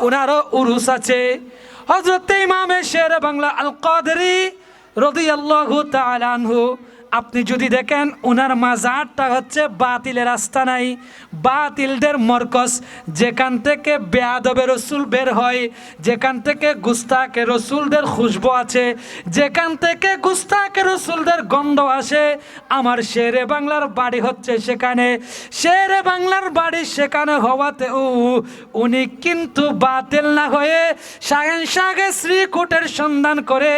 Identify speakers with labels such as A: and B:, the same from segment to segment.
A: ওনারও উরুস আছে। হযরত ইমামে শেরে বাংলা আল কাদেরী রাদিয়াল্লাহু তাআলা আনহু, আপনি যদি দেখেন ওনার মাজারটা হচ্ছে বাতিলের আস্তানাই, বাতিলদের মরকজ, যেখান থেকে বেয়াদবে রসুল বের হয়, যেখান থেকে গুস্তাকে রসুলদের খুশবু আছে, যেখান থেকে গুস্তাকে রসুলদের গন্ধ আসে। আমার শেরে বাংলার বাড়ি হচ্ছে সেখানে। শেরে বাংলার বাড়ি সেখানে হওয়াতে উনি কিন্তু বাতিল না হয়ে শাহেনশাহে শ্রীকুটের সন্ধান করে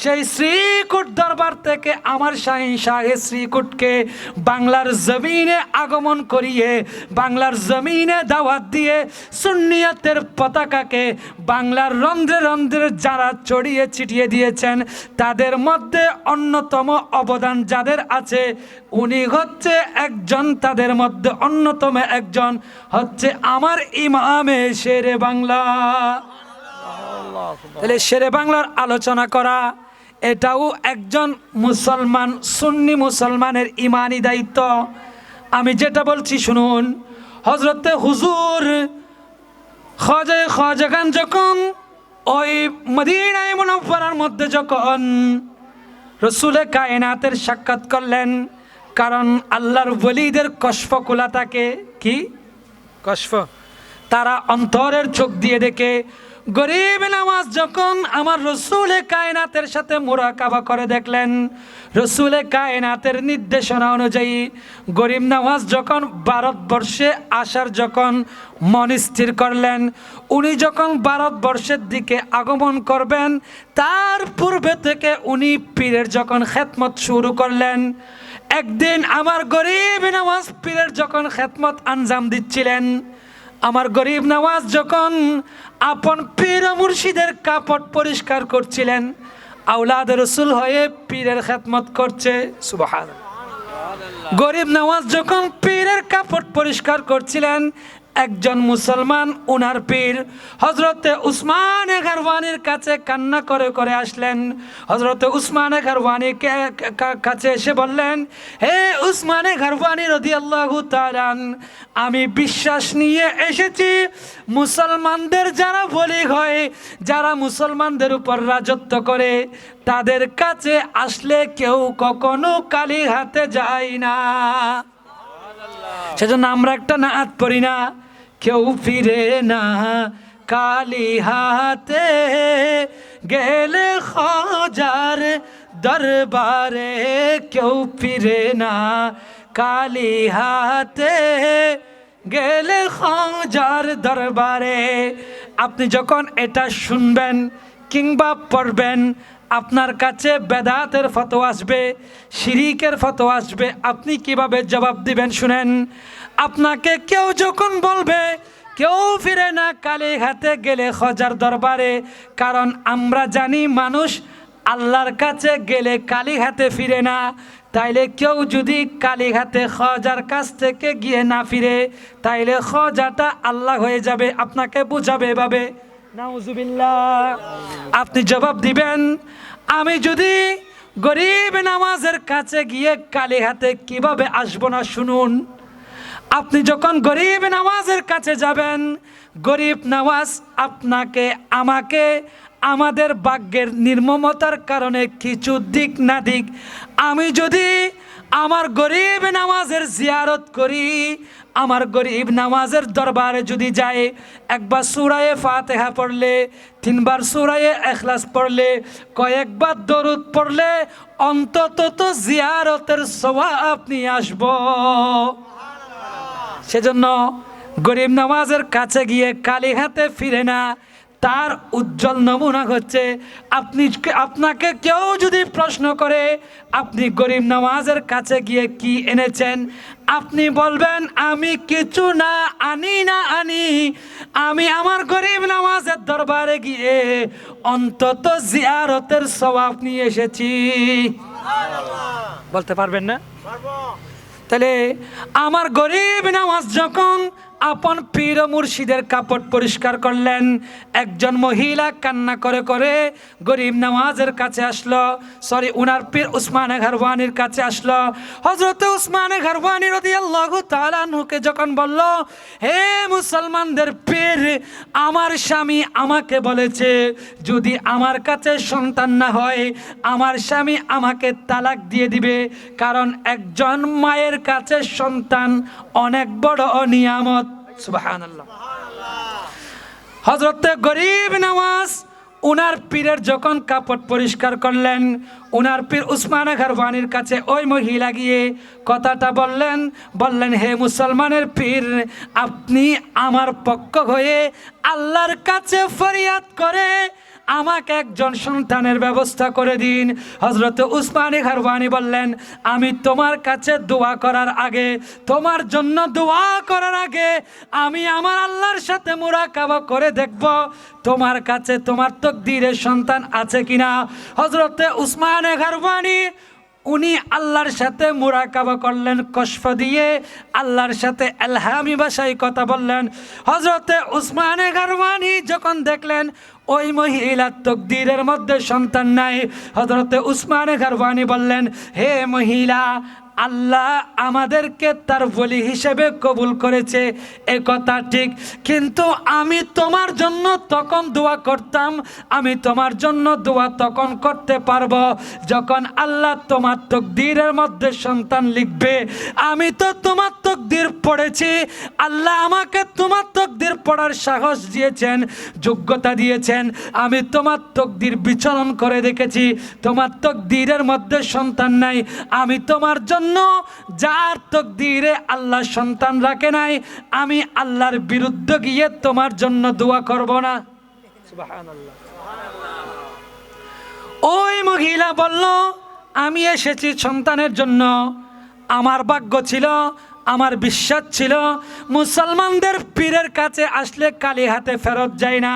A: সেই শ্রীকুট দরবার থেকে আমার শাহেনশাহে শ্রীকুটকে বাংলার জমিনে আগমন করিয়ে, বাংলার জমিনে দাওয়াত দিয়ে সুন্নিয়তের পতাকাকে বাংলার রন্ধ্রে রন্ধ্রে যারা ছড়িয়ে ছিটিয়ে দিয়েছেন, তাদের মধ্যে অন্যতম অবদান যাদের আছে, উনি হচ্ছে একজন, তাদের মধ্যে অন্যতম একজন হচ্ছে আমার ইমামে শেরে বাংলা। তাহলে শেরে বাংলার আলোচনা করা এটাও একজন মুসলমান, সুন্নি মুসলমানের ইমানি দায়িত্ব। আমি যেটা বলছি শুনুন, হযরতে হুজুর খাজা খান যখন ওই মদিনায়ে মুনাওয়ারার মধ্যে যখন রসুলে কায়নাতের সাক্ষাৎ করলেন, কারণ আল্লাহর ওলিদের কশফ খোলা থাকে। কি কশফ? তারা অন্তরের চোখ দিয়ে দেখে। গরিব নওয়াজ যখন আমার রসুলে কায়নাতের সাথে মুরাকাবা করে দেখলেন, রসুলে কায়নাতের নির্দেশনা অনুযায়ী গরিব নওয়াজ যখন ভারতবর্ষে আসার যখন মন স্থির করলেন, উনি যখন ভারতবর্ষের দিকে আগমন করবেন, তার পূর্বে থেকে উনি পীরের যখন খেদমত শুরু করলেন। একদিন আমার গরিব নওয়াজ পীরের যখন খেদমত আঞ্জাম দিচ্ছিলেন, আমার গরিব নওয়াজ যখন আপন পীর মুর্শিদের কাপড় পরিষ্কার করছিলেন, আওলাদ রসুল হয়ে পীরের খেদমত করছে। সুবহানাল্লাহ। গরিব নওয়াজ যখন পীরের কাপড় পরিষ্কার করছিলেন, একজন মুসলমান উনার পীর হযরতে উসমানে গারওয়ানির কাছে কান্না করে করে আসলেন। হযরতে উসমানে গারওয়ানির কাছে এসে বললেন, হে উসমানে গারওয়ানি রাদিয়াল্লাহু তাআলা, আমি বিশ্বাস নিয়ে এসেছি মুসলমানদের যারা বলি হয়, যারা মুসলমানদের উপর রাজত্ব করে, তাদের কাছে আসলে কেউ কখনো খালি হাতে যায় না। সেজন্য আমরা একটা নাত পড়ি না, কেউ ফিরে না কালি হাতে গেলে খাজার দরবারে, কেউ ফিরে না কালি হাতে গেলে খাজার দরবারে। আপনি যখন এটা শুনবেন কিংবা পড়বেন, আপনার কাছে বেদাতের ফতোয়া আসবে, শিরিকের ফতোয়া আসবে, আপনি কিভাবে জবাব দিবেন শুনেন। আপনাকে কেউ যখন বলবে কেউ ফিরে না কালি হাতে গেলে খজার দরবারে, কারণ আমরা জানি মানুষ আল্লাহর কাছে গেলে কালি হাতে ফিরে না। তাইলে কেউ যদি কালি হাতে খজার কাছ থেকে গিয়ে না ফিরে, তাইলে খজাটা আল্লাহ হয়ে যাবে। আপনাকে বুঝাবে এভাবে, নাউজুবিল্লাহ। আপনি জবাব দিবেন, আমি যদি গরিব নামাজের কাছে গিয়ে কালি হাতে কিভাবে আসবো না শুনুন। আপনি যখন গরিব নামাজের কাছে যাবেন, গরিব নওয়াজ আপনাকে আমাকে আমাদের ভাগ্যের নির্মমতার কারণে কিছু দিক না দিক, আমি যদি আমার গরিব নামাজের জিয়ারত করি, আমার গরিব নামাজের দরবারে যদি যাই, একবার সূরায়ে ফাতিহা পড়লে, তিনবার সূরায়ে ইখলাস পড়লে, কয়েকবার দরুদ পড়লে অন্তত তো জিয়ারতের সওয়াব নিয়ে আসবো। সেজন্য গরিব নামাজের কাছে গিয়ে কালি হাতে ফিরে না, তার উজ্জ্বল নমুনা হচ্ছে আপনাকে কেউ যদি প্রশ্ন করে আপনি গরিব নামাজের কাছে গিয়ে কি এনেছেন, আপনি বলবেন আমি কিছু না আনি, আমি আমার গরিব নামাজের দরবারে গিয়ে অন্তত জিয়ারতের সওয়াব নিয়ে এসেছি। বলতে পারবেন না? তাহলে আমার গরিব নামাজ যখন আপন পীর ও মুর্শিদের কাপড় পরিষ্কার করলেন। একজন মহিলা কান্না করে করে গরিব নওয়াজের কাছে আসলো, উনার পীর উসমানে ঘরওয়ানির কাছে আসলো। হযরত উসমানে ঘরওয়ানি রাদিয়াল্লাহু তাআলা আনহুকে যখন বলল, হে মুসলমানদের পীর, আমার স্বামী আমাকে বলেছে যদি আমার কাছে সন্তান না হয় আমার স্বামী আমাকে তালাক দিয়ে দিবে, কারণ একজন মায়ের কাছে সন্তান অনেক বড় নিয়ামত। সুবহানাল্লাহ। হযরতে গরিব নওয়াজ উনার পীরের যখন কাপড় পরিষ্কার করলেন, উনার পীর উসমানে ঘরওয়ানির কাছে ওই মহিলা গিয়ে কথাটা বললেন, হে মুসলমানের পীর, আপনি আমার পক্ষ হয়ে আল্লাহর কাছে ফরিয়াদ করে আমাকে একজন সন্তানের ব্যবস্থা করে দিন। হযরত উসমানে ঘরওয়ানি বললেন, আমি তোমার কাছে দোয়া করার আগে, তোমার জন্য দোয়া করার আগে আমি আমার আল্লাহর সাথে মুরাকাবা করে দেখব তোমার কাছে তোমার তাকদীরে সন্তান আছে কিনা। হযরতে উসমানে ঘরওয়ানি উনি আল্লাহর সাথে মুরাকাবা করলেন, কশফ দিয়ে আল্লাহর সাথে এলহামি ভাষায় কথা বললেন। হযরতে উসমানে ঘরওয়ানি যখন দেখলেন ওই মহিলার তাকদীরের মধ্যে সন্তান নাই, হযরতে উসমানে ঘরওয়ানি বললেন, হে মহিলা, আল্লাহ আমাদেরকে তার ওলি হিসেবে কবুল করেছে, এ কথা ঠিক, কিন্তু আমি তোমার জন্য তখন দোয়া করতাম, আমি তোমার জন্য দোয়া তখন করতে পারবো যখন আল্লাহ তোমার তাকদীরের মধ্যে সন্তান লিখবে। আমি তো তোমার তাকদীর পড়েছি, আল্লাহ আমাকে তোমার তাকদীর পড়ার সাহস দিয়েছেন, যোগ্যতা দিয়েছেন। আমি তোমার তাকদীর বিচরণ করে দেখেছি, তোমার তাকদীরের মধ্যে সন্তান নাই। আমি তোমার জন্য যার তাকদীরে আল্লাহ সন্তান রাখে নাই, আমি আল্লাহর বিরুদ্ধে গিয়ে তোমার জন্য দোয়া করব না। সুবহানাল্লাহ। ওই মহিলা বলল, আমি এসেছি সন্তানের জন্য, আমার ভাগ্য ছিল, আমার বিশ্বাস ছিল মুসলমানদের পীরের কাছে আসলে খালি হাতে ফেরত যায় না,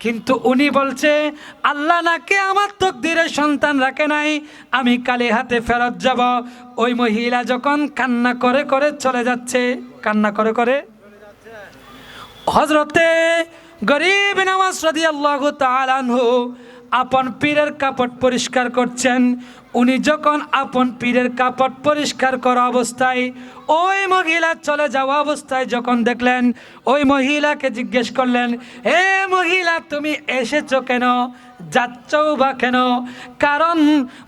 A: কিন্তু উনি বলছে আল্লাহ নাকি আমার তাকদীরে সন্তান রাখে নাই, আমি খালি হাতে ফেরত যাব। ওই মহিলা যখন কান্না করে করে চলে যাচ্ছে, কান্না করে করে হযরতে গরিব নওয়াজ রাদিয়াল্লাহু তাআলা আনহু আপন পীরের কাপড় পরিষ্কার করছেন। উনি যখন আপন পীরের কাপড় পরিষ্কার করা অবস্থায় ওই মহিলা চলে যাওয়া অবস্থায় যখন দেখলেন, ওই মহিলাকে জিজ্ঞেস করলেন, হে মহিলা, তুমি এসেছো কেন, যাচ্ছও বা কেন? কারণ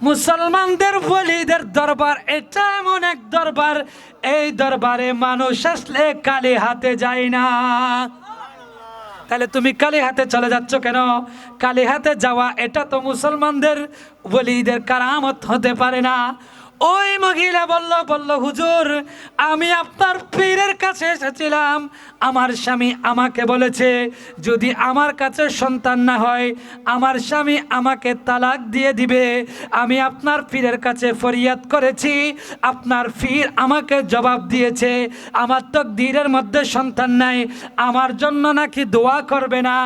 A: মুসলমানদের ওলিদের দরবার এটা এমন এক দরবার, এই দরবারে মানুষ আসলে খালি হাতে যায় না। তাহলে তুমি খালি হাতে চলে যাচ্ছ কেন? খালি হাতে যাওয়া এটা তো মুসলমানদের ওলিদের কারামত হতে পারে না। ওই মহিলা বলল, হুজুর, আমি আপনার পীরের কাছে এসেছিলাম, আমার স্বামী আমাকে বলেছে যদি আমার কাছে সন্তান না হয় আমার স্বামী আমাকে তালাক দিয়ে দিবে। আমি আপনার পীরের কাছে ফরিয়াদ করেছি, আপনার পীর আমাকে জবাব দিয়েছে আমার তাকদীরের মধ্যে সন্তান নাই, আমার জন্য নাকি দোয়া করবে না।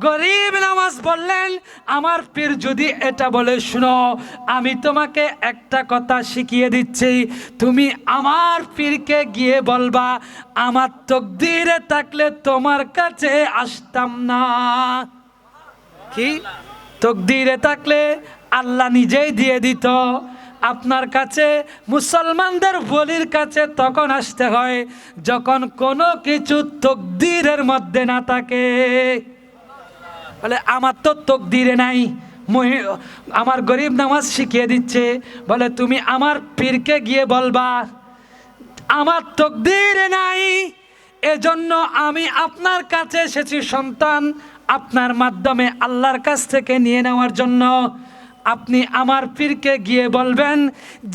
A: গরিব নওয়াজ বললেন, আমার পীর যদি এটা বলে, শুনো, আমি তোমাকে একটা কথা শিখিয়ে দিচ্ছি, তুমি আমার পীরকে গিয়ে বলবা আমার তাকদীরে থাকলে তোমার কাছে আসতাম না। কি তাকদীরে থাকলে আল্লাহ নিজেই দিয়ে দিত। আপনার কাছে মুসলমানদের ওলির কাছে তখন আসতে হয় যখন কোনো কিছু তাকদীরের মধ্যে না থাকে। বলে আমার তো তাকদীরে নাই। আমার গরিব নওয়াজ শিখিয়ে দিচ্ছে, বলে তুমি আমার পীরকে গিয়ে বলবা আমার তাকদীরে নাই, এজন্য আমি আপনার কাছে এসেছি সন্তান আপনার মাধ্যমে আল্লাহর কাছ থেকে নিয়ে নেওয়ার জন্য। আপনি আমার পীরকে গিয়ে বলবেন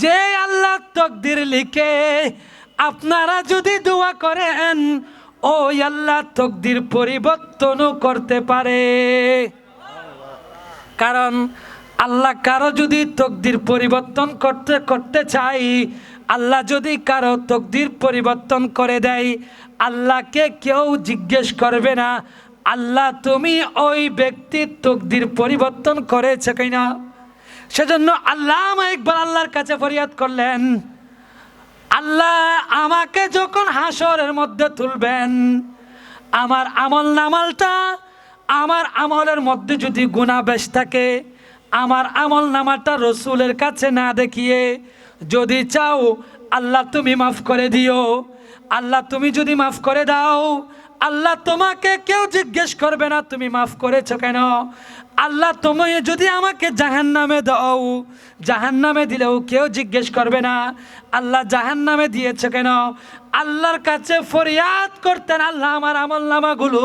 A: যে আল্লাহ তাকদীর লিখে আপনারা যদি দোয়া করেন ওই আল্লাহ তাকদীর পরিবর্তনও করতে পারে। কারণ আল্লাহ কারো যদি তাকদীর পরিবর্তন করতে চাই, আল্লাহ যদি কারো তাকদীর পরিবর্তন করে দেয়, আল্লাহকে কেউ জিজ্ঞেস করবে না আল্লাহ তুমি ওই ব্যক্তির তাকদীর পরিবর্তন করেছে কিনা। সেজন্য আল্লামা ইকবাল আল্লাহর কাছে ফরিয়াদ করলেন, আল্লাহ আমাকে যখন হাসরের মধ্যে তুলবেন আমার আমল নামালটা, আমার আমলের মধ্যে যদি গুনাহ বেশ থাকে, আমার আমল নামাটা রসুলের কাছে না দেখিয়ে যদি চাও আল্লাহ তুমি মাফ করে দিও, আল্লাহ তুমি যদি মাফ করে দাও, আল্লাহ তোমাকে কেউ জিজ্ঞেস করবে না তুমি মাফ করেছো কেন। আল্লাহ তুমি যদি আমাকে জাহান্নামে দাও, জাহান্নামে দিলেও কেউ জিজ্ঞেস করবে না আল্লাহ জাহান্নামে দিয়েছো কেন। আল্লাহর কাছে ফরিয়াদ করতেন, আল্লাহ আমার আমল নামাগুলো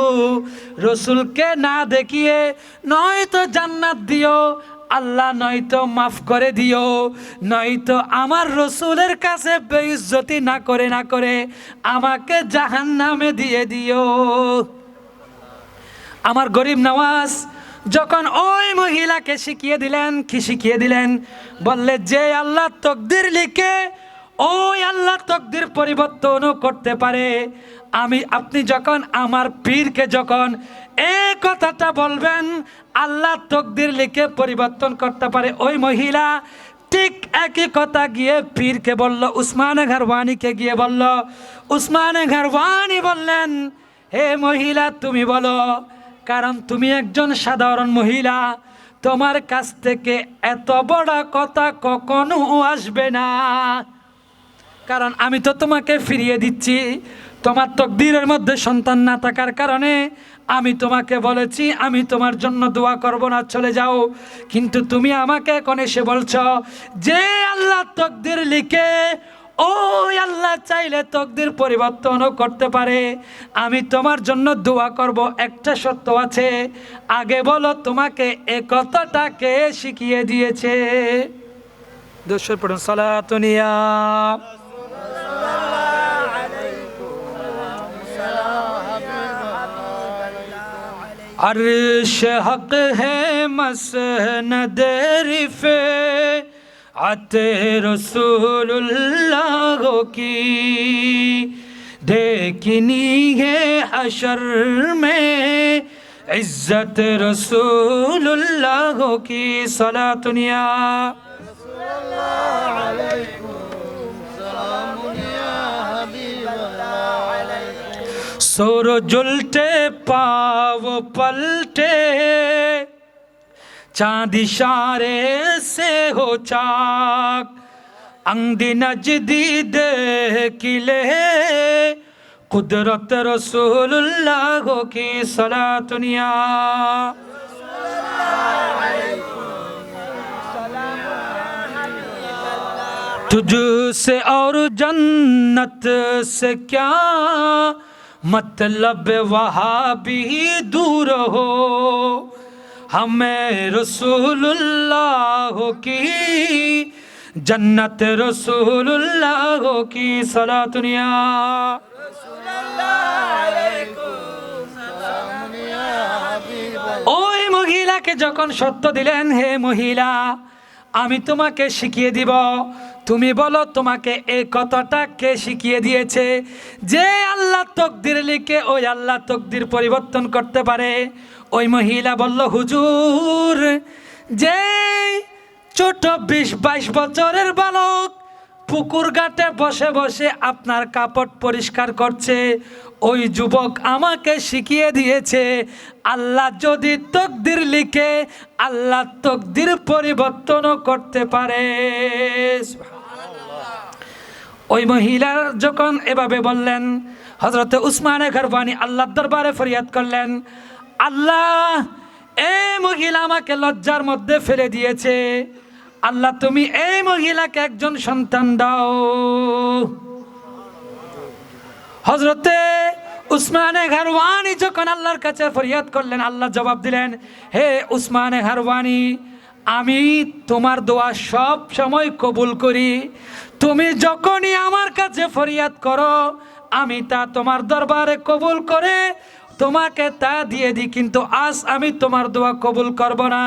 A: রসুলকে না দেখিয়ে নয়তো জান্নাত দিও আল্লাহ, নয়তো মাফ করে দিও, নয়তো আমার রসুলের কাছে বেইজ্জতি না করে আমাকে জাহান্নামে দিয়ে দিও। আমার গরিব নওয়াজ যখন ওই মহিলাকে শিখিয়ে দিলেন, কি শিখিয়ে দিলেন? বললে যে আল্লাহ তকদির লিখে ওই আল্লাহ তকদির পরিবর্তনও করতে পারে। আপনি যখন আমার পীরকে যখন এই কথাটা বলবেন আল্লাহ তকদির লিখে পরিবর্তন করতে পারে, ওই মহিলা ঠিক একই কথা গিয়ে পীরকে বলল, উসমানে ঘরওয়ানিকে গিয়ে বলল। উসমানে ঘরওয়ানি বললেন, হে মহিলা তুমি বলো, কারণ তুমি একজন সাধারণ মহিলা, তোমার কাছ থেকে এত বড় কথা কখনো আসবে না। কারণ আমি তো তোমাকে ফিরিয়ে দিচ্ছি, তোমার তকদিরের মধ্যে সন্তান না থাকার কারণে আমি তোমাকে বলেছি আমি তোমার জন্য দোয়া করব না, চলে যাও। কিন্তু তুমি আমাকে এখন এসে বলছ যে আল্লাহ তকদির লিখে ওই আল্লাহ চাইলে তকদির পরিবর্তনও করতে পারে, আমি তোমার জন্য দোয়া করব। একটা শর্ত আছে, আগে বলো তোমাকে এ কথাটা কে শিখিয়ে দিয়েছে? দোষর পড়ুন সালাতুনিয়া। अर्श हक है मसनद रिफ़े आते रसूलुल्लाह की, देखनी है हशर में इज्जत रसूलुल्लाह की। सलातुनिया सूरज उल्टे पाव पलटे, चांद इशारे से हो चाक, अंगदी नजदी किले कुदरत रसूलुल्लाह की। सलातुनिया तुझसे और जन्नत से क्या मतलब वहाँ भी दूर हो, हमें रसूलुल्लाह की जन्नत रसूलुल्लाह की। सलातुनिया ওই মহিলাকে যখন সত্য দিলেন, হে মহিলা আমি তোমাকে শিখিয়ে দিব, তুমি বলো তোমাকে এই কথাটা কে শিখিয়ে দিয়েছে? যে আল্লাহ তকদির লিখে ওই আল্লাহ তকদির পরিবর্তন করতে পারে। ওই মহিলা বলল, হুজুর যে ছোট 20-22 বছরের বালক পুকুর ঘাটে বসে বসে আপনার কাপড় পরিষ্কার করছে, ওই যুবক আমাকে শিখিয়ে দিয়েছে আল্লাহ যদি তকদির লিখে আল্লাহ তকদির পরিবর্তনও করতে পারে। ওই মহিলা যখন এভাবে বললেন, হযরতে উসমানে ঘরওয়ানি আল্লাহর দরবারে ফরিয়াদ করলেন, আল্লাহ এই মহিলা আমাকে লজ্জার মধ্যে ফেলে দিয়েছে, আল্লাহ তুমি এই মহিলাকে একজন সন্তান দাও। হযরতে উসমানে ঘরওয়ানি যখন আল্লাহর কাছে ফরিয়াদ করলেন, আল্লাহ জবাব দিলেন, হে উসমানে ঘরওয়ানি আমি তোমার দোয়া সব সময় কবুল করি, তুমি যখনই আমার কাছে ফরিয়াদ করো আমি তা তোমার দরবারে কবুল করে তোমাকে তা দিয়ে দিই, কিন্তু আজ আমি তোমার দোয়া কবুল করব না।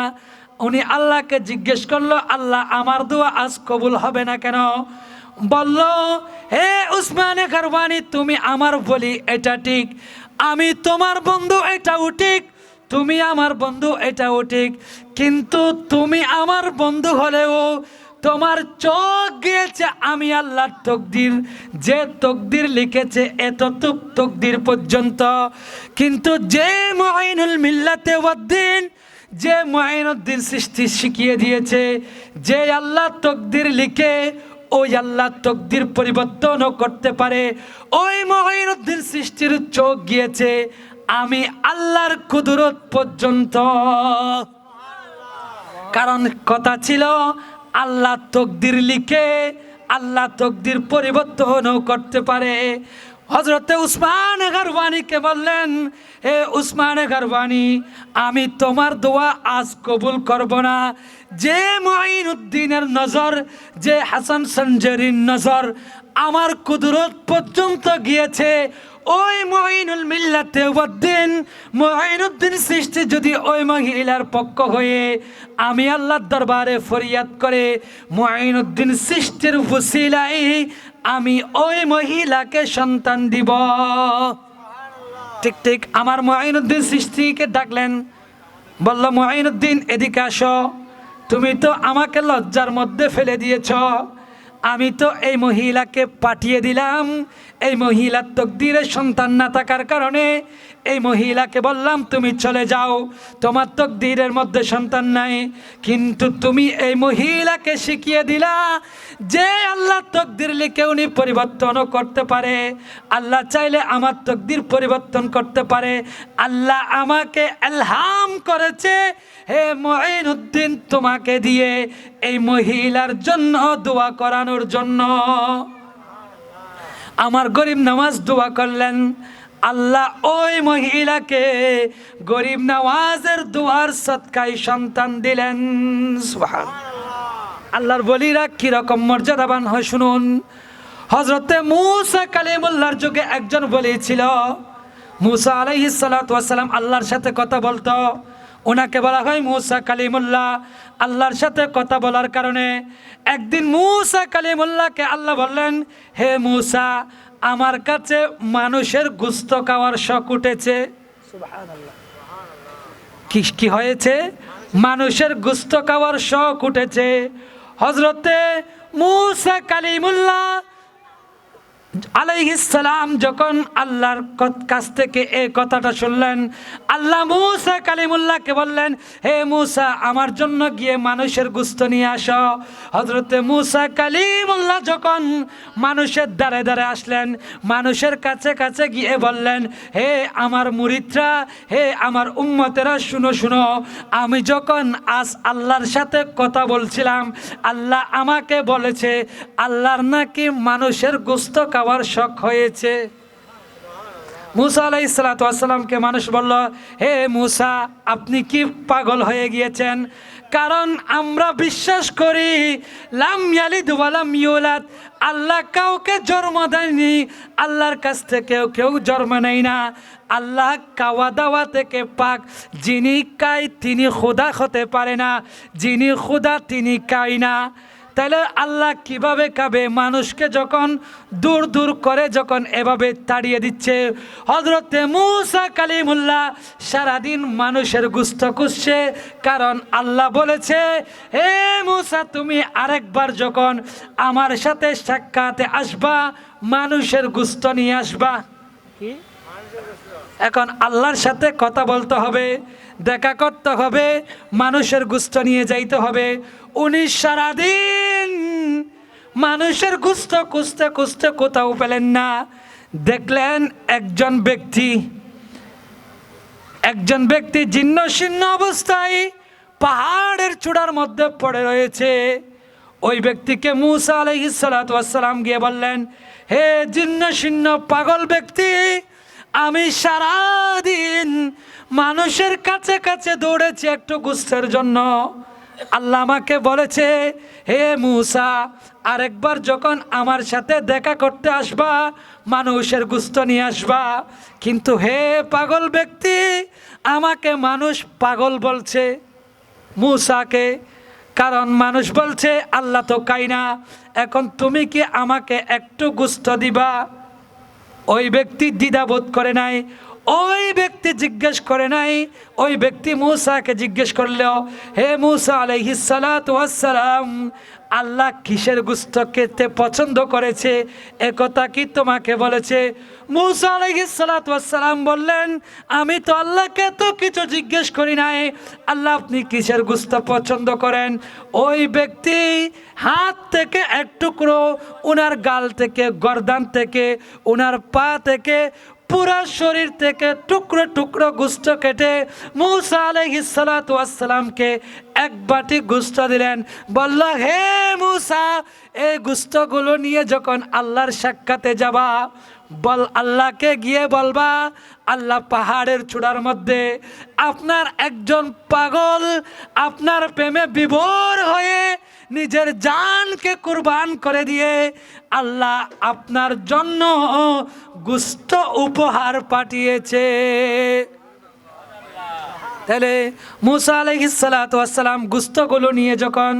A: উনি আল্লাহকে জিজ্ঞেস করলো, আল্লাহ আমার দোয়া আজ কবুল হবে না কেন? বলল, হে উসমানে ঘরওয়ানি তুমি আমার বলি এটা ঠিক, আমি তোমার বন্ধু এটাও ঠিক, তুমি আমার বন্ধু এটাও ঠিক, কিন্তু তুমি আমার বন্ধু হলেও তোমার চোখ গিয়েছে আমি আল্লাহর তকদির, যে তকদির লিখেছে এতটুক তকদির পর্যন্ত। কিন্তু যে মুঈনুল মিল্লাতে ওয়াদ্দিন, যে মুঈনুদ্দিন সৃষ্টি শিখিয়ে দিয়েছে, যে আল্লাহ তকদির লিখে ওই আল্লাহ তকদির পরিবর্তনও করতে পারে, ওই মুঈনুদ্দিন সৃষ্টির চোখ গিয়েছে আমি আল্লাহর কুদরত পর্যন্ত। কারণ কথা ছিল আল্লাহ তকদির লিখে আল্লাহ তকদির পরিবর্তনও করতে পারে। হযরতে উসমান গারওয়ানিকে বললেন, হে উসমান গারওয়ানি, আমি তোমার দোয়া আজ কবুল করব না। যে মুঈনুদ্দিনের নজর, যে হাসান সঞ্জারির নজর আমার কুদরত পর্যন্ত গিয়েছে, ওই মুঈনুল মিল্লাতে ওয়াদ্দিন মুঈনুদ্দিন সৃষ্টি যদি ওই মহিলার পক্ষ হয়ে আমি আল্লাহর দরবারে ফরিয়াদ করে মুঈনুদ্দিন সৃষ্টির ওসিলায় আমি ওই মহিলাকে সন্তান দিব। ঠিক ঠিক আমার মুঈনুদ্দিন সৃষ্টিকে ডাকলেন, বলল মুঈনুদ্দিন এদিকে আসো, তুমি তো আমাকে লজ্জার মধ্যে ফেলে দিয়েছ, আমি তো এই মহিলাকে পাঠিয়ে দিলাম, এই মহিলার তকদিরে সন্তান না থাকার কারণে এই মহিলাকে বললাম তুমি চলে যাও, তোমার তকদিরের মধ্যে সন্তান নাই। কিন্তু তুমি এই মহিলাকে শিখিয়ে দিলা যে আল্লাহ তকদির লিখে উনি পরিবর্তনও করতে পারে, আল্লাহ চাইলে আমার তকদির পরিবর্তন করতে পারে। আল্লাহ আমাকে ইলহাম করেছে হে মুঈনুদ্দিন তোমাকে দিয়ে এই মহিলার জন্য দোয়া করানোর জন্য। আমার গরিব নওয়াজ দোয়া করলেন, আল্লাহ ওই মহিলাকে গরিব নওয়াজের দোয়ার সদকায় সন্তান দিলেন। সুবহানাল্লাহ। আল্লাহর বলিরা কিরকম মর্যাদাবান হয় শুনুন। হযরতে মূসা কালিমুল্লাহর যুগে একজন বলি ছিল, মূসা আলাইহিস সালাতু ওয়াস সালাম আল্লাহর সাথে কথা বলতো, ওনাকে বলা হয় মূসা কালিমুল্লাহ। আল্লাহর সাথে কথা বলার কারণে একদিন মূসা কালিমুল্লাহকে আল্লাহ বললেন, হে মূসা, আমার কাছে মানুষের গোশত খাওয়ার শখ উঠেছে। সুবহানাল্লাহ। কি হয়েছে? মানুষের গোশত খাওয়ার শখ উঠেছে। হযরতে মূসা কালিমুল্লাহ আলাইহিস সালাম যখন আল্লাহর কাছ থেকে এই কথাটা শুনলেন, আল্লাহ মূসা কালিমুল্লাহকে বললেন, হে মূসা, আমার জন্য গিয়ে মানুষের গোশত নিয়ে আসো। হযরতে মূসা কালিমুল্লাহ যখন মানুষের দ্বারে দ্বারে আসলেন, মানুষের কাছে কাছে গিয়ে বললেন, হে আমার মুরিদরা, হে আমার উম্মতেরা, শুনো শুনো, আমি যখন আজ আল্লাহর সাথে কথা বলছিলাম, আল্লাহ আমাকে বলেছে আল্লাহর নাকি মানুষের গোশত খাওয়ার শখ হয়েছে। মূসা আলাইহিস সালাতু ওয়াস সালামকে মানুষ বলল, হে মূসা, আপনি কি পাগল হয়ে গিয়েছেন? কারণ আমরা বিশ্বাস করি লাম ইয়ালিদ ওয়া লাম ইউলাদ, আল্লাহ কাউকে জন্ম দেয়নি, আল্লাহর কাছ থেকে কেউ জন্ম নেয় না, আল্লাহ খাওয়া দাওয়া থেকে পাক, যিনি খায় তিনি খোদা হতে পারে না, যিনি খোদা তিনি খায় না। তাহলে আল্লাহ কিভাবে খাবে? মানুষকে যখন দূর দূর করে যখন এভাবে তাড়িয়ে দিচ্ছে, হযরতে মূসা কালিমুল্লাহ সারাদিন মানুষের গোশত খুঁজছে। কারণ আল্লাহ বলেছে, হে মূসা, তুমি আরেকবার যখন আমার সাথে সাক্ষাতে আসবা মানুষের গোশত নিয়ে আসবা। কি? এখন আল্লাহর সাথে কথা বলতে হবে, দেখা করতে হবে, মানুষের গোশত নিয়ে যাইতে হবে। উনি সারাদিন মানুষের গোশত খুঁজতে খুঁজতে কোথাও পেলেন না। দেখলেন একজন ব্যক্তি জীর্ণ শীর্ণ অবস্থায় পাহাড়ের চূড়ার মধ্যে পড়ে রয়েছে। ওই ব্যক্তিকে মূসা আলাইহিস সালাতু ওয়াস সালাম গিয়ে বললেন, হে জীর্ণ শীর্ণ পাগল ব্যক্তি, আমি সারাদিন মানুষের কাছে কাছে দৌড়েছি একটু গোশতের জন্য। আল্লাহ আমাকে বলেছে, হে মূসা, আরেকবার যখন আমার সাথে দেখা করতে আসবা মানুষের গোশত নিয়ে আসবা। কিন্তু হে পাগল ব্যক্তি, আমাকে মানুষ পাগল বলছে মূসাকে, কারণ মানুষ বলছে আল্লাহ তো খায় না, এখন তুমি কি আমাকে একটু গোশত দিবা? ওই ব্যক্তি দ্বিধাবোধ করে নাই। ওই ব্যক্তি জিজ্ঞেস করে নাই, ওই ব্যক্তি মূসাকে জিজ্ঞেস করলো, হে মূসা আলাইহিস সালাতু ওয়াস সালাম, আল্লাহ কিসের গোশত খেতে পছন্দ করেছে একথা কি তোমাকে বলেছে? মূসা আলাইহিস সালাতু ওয়াস সালাম বললেন, আমি তো আল্লাহকে তো কিছু জিজ্ঞেস করি নাই, আল্লাহ আপনি কিসের গোশত পছন্দ করেন? ওই ব্যক্তি হাত থেকে এক টুকরো, ওনার গাল থেকে, গর্দান থেকে, ওনার পা থেকে, পুরা শরীর থেকে টুকরো টুকরো গোশত কেটে মূসা আলাইহিস সালাতু ওয়াস সালামকে এক বাটি গোশত দিলেন। বলল, হে মূসা, এই গোশতগুলো নিয়ে যখন আল্লাহর সাক্ষাতে যাবা, বল আল্লাহকে গিয়ে বলবা, আল্লাহ পাহাড়ের চূড়ার মধ্যে আপনার একজন পাগল আপনার প্রেমে বিভোর হয়ে নিজের জানকে কুরবান করে দিয়ে আল্লাহ আপনার জন্য গোশত উপহার পাঠিয়েছে। তাহলে মূসা আলাইহিস সালাতু ওয়াস সালাম গোশতগুলো নিয়ে যখন